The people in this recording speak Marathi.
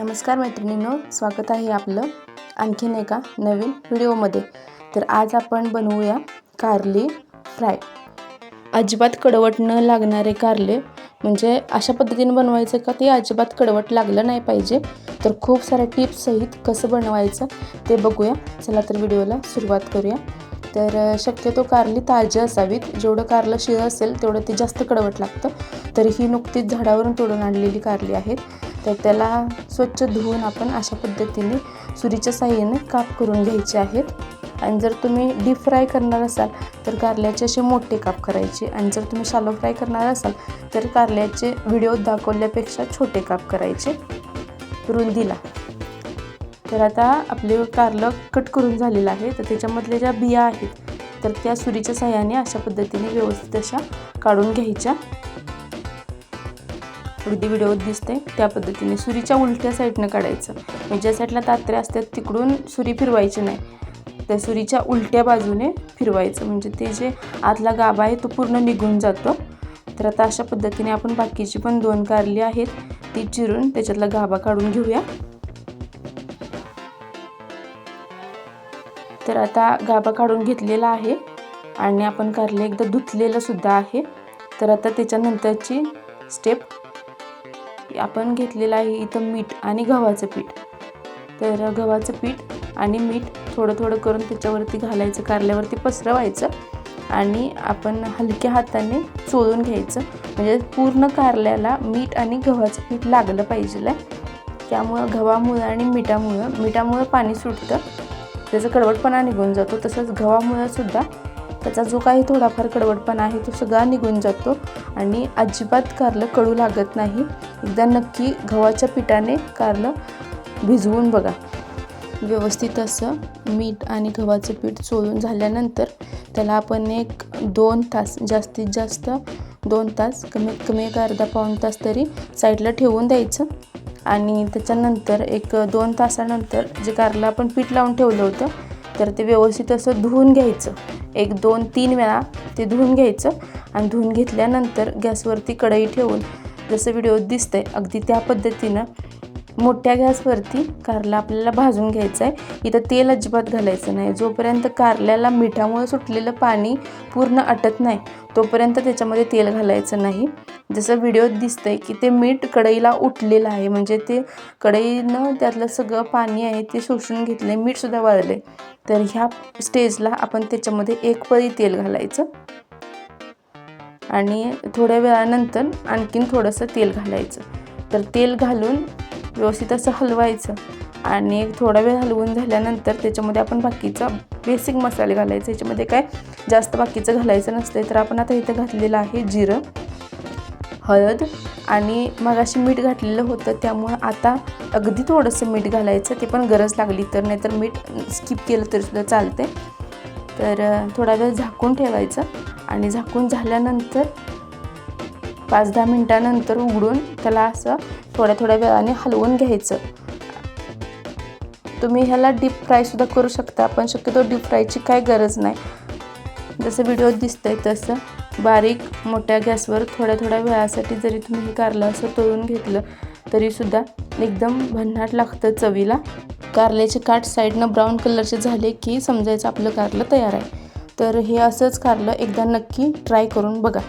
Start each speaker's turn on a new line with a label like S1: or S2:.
S1: नमस्कार मैत्रिणींनो, स्वागत आहे आपलं आणखीन एका नवीन व्हिडिओमध्ये। तर आज आपण बनवूया कारले फ्राय। अजिबात कडवट न लागणारे कारले, म्हणजे अशा पद्धतीने बनवायचं का ते अजिबात कडवट लागलं नाही पाहिजे। तर खूप साऱ्या टिप्स सहित कसं बनवायचं ते बघूया। चला तर व्हिडिओला सुरुवात करूया। तर शक्यतो कारली ताजी असावीत, जेवढं कारलं शिळं असेल तेवढं ते जास्त कडवट लागतं। तर ही नुकतीच झाडावरून तोडून आणलेली कारली आहेत। तर त्याला स्वच्छ धुवून आपण अशा पद्धतीने सुरीच्या साहाय्याने काप करून घ्यायचे आहेत। आणि जर तुम्ही डीप फ्राय करणार असाल तर कारल्याचे असे मोठे काप करायचे, आणि जर तुम्ही शॅलो फ्राय करणार असाल तर कारल्याचे व्हिडिओ दाखवल्यापेक्षा छोटे काप करायचे रुंदीला। तर आता आपले कारलं कट करून झालेलं आहे। तर त्याच्यामधल्या ज्या बिया आहेत तर त्या सुरीच्या साहाय्याने अशा पद्धतीने व्यवस्थित अशा काढून घ्यायच्या। अगदी व्हिडिओत दिसते त्या पद्धतीने सुरीच्या उलट्या साईडनं काढायचं, म्हणजे ज्या साईडला तात्र्या असतात तिकडून सुरी फिरवायची नाही, त्या सुरीच्या उलट्या बाजूने फिरवायचं, म्हणजे ते जे आतला गाभा आहे तो पूर्ण निघून जातो। तर आता अशा पद्धतीने आपण बाकीची पण 2 कारली आहेत ती चिरून त्याच्यातला गाभा काढून घेऊया। तर आता गाभा काढून घेतलेला आहे आणि आपण कारले एकदा धुतलेलं सुद्धा आहे। तर आता त्याच्यानंतरची स्टेप आपण घेतलेलं आहे इथं मीठ आणि गव्हाचं पीठ। तर गव्हाचं पीठ आणि मीठ थोडं थोडं करून त्याच्यावरती घालायचं, कारल्यावरती पसरवायचं आणि आपण हलक्या हाताने चोळून घ्यायचं, म्हणजे पूर्ण कारल्याला मीठ आणि गव्हाचं पीठ लागलं पाहिजे। त्यामुळं गव्हामुळं आणि मिठामुळं पाणी सुटतं, त्याचा कडवटपणा निघून जातो। तसंच गव्हामुळं सुद्धा त्याचा जो काही थोडाफार कडवटपणा आहे तो सगळा निघून जातो आणि अजिबात कारलं कडू लागत नाही। एकदा नक्की गव्हाच्या पिठाने कारलं भिजवून बघा। व्यवस्थित असं मीठ आणि गव्हाचं पीठ चोळून झाल्यानंतर त्याला आपण 1-2 तास, जास्तीत जास्त 2 तास, कमीत कमी एक अर्धा पाऊण तास तरी साईडला ठेवून द्यायचं। आणि त्याच्यानंतर 1-2 तासानंतर जे कारलं आपण पीठ लावून ठेवलं होतं तर ते व्यवस्थित असं धुवून घ्यायचं, 1-2-3 वेळा ते धुवून घ्यायचं। आणि धुवून घेतल्यानंतर गॅसवरती कढई ठेवून जसं व्हिडिओत दिसतंय अगदी त्या पद्धतीनं मोठ्या गॅसवरती कारला आपल्याला भाजून घ्यायचं आहे। इथं तेल अजिबात घालायचं नाही, जोपर्यंत कारल्याला मिठामुळे सुटलेलं पाणी पूर्ण आटत नाही तोपर्यंत त्याच्यामध्ये तेल घालायचं नाही। जसं व्हिडिओत दिसतंय की ते मीठ कढईला उठलेलं आहे, म्हणजे ते कढईनं त्यातलं सगळं पाणी आहे ते शोषून घेतले, मीठसुद्धा वाळले। तर ह्या स्टेजला आपण त्याच्यामध्ये 1 पळी तेल घालायचं आणि थोड्या वेळानंतर आणखीन थोडंसं तेल घालायचं। तर तेल घालून व्यवस्थित असं हलवायचं आणि थोडा वेळ हलवून झाल्यानंतर त्याच्यामध्ये आपण बाकीचा बेसिक मसाले घालायचे। याच्यामध्ये काय जास्त बाकीचं घालायचं नसते। तर आपण आता इथं घातलेलं आहे जिरं, हळद आणि मगाशी मीठ घातलेलं होतं, त्यामुळं आता अगदी थोडंसं मीठ घालायचं, ते पण गरज लागली तर, नाहीतर मीठ स्किप केलं तरीसुद्धा चालते। तर थोडा वेळ झाकून ठेवायचं आणि झाकून झाल्यानंतर 5-10 मिनिटानंतर उघडून त्याला असं थोड्या वेळाने हलवून घ्यायचं। तुम्ही ह्याला डीप फ्रायसुद्धा करू शकता, पण शक्यतो डीप फ्रायची काय गरज नाही। जसं व्हिडिओत दिसतंय तसं बारीक मोठ्या गॅसवर थोड्या वेळासाठी जरी तुम्ही हे कारलं असं तळून घेतलं तरीसुद्धा एकदम भन्नाट लागतं चवीला। कारल्याचे काठ साईडनं ब्राऊन कलरचे झाले की समजायचं आपलं कारलं तयार आहे। तर हे असंच कारलं एकदा नक्की ट्राय करून बघा।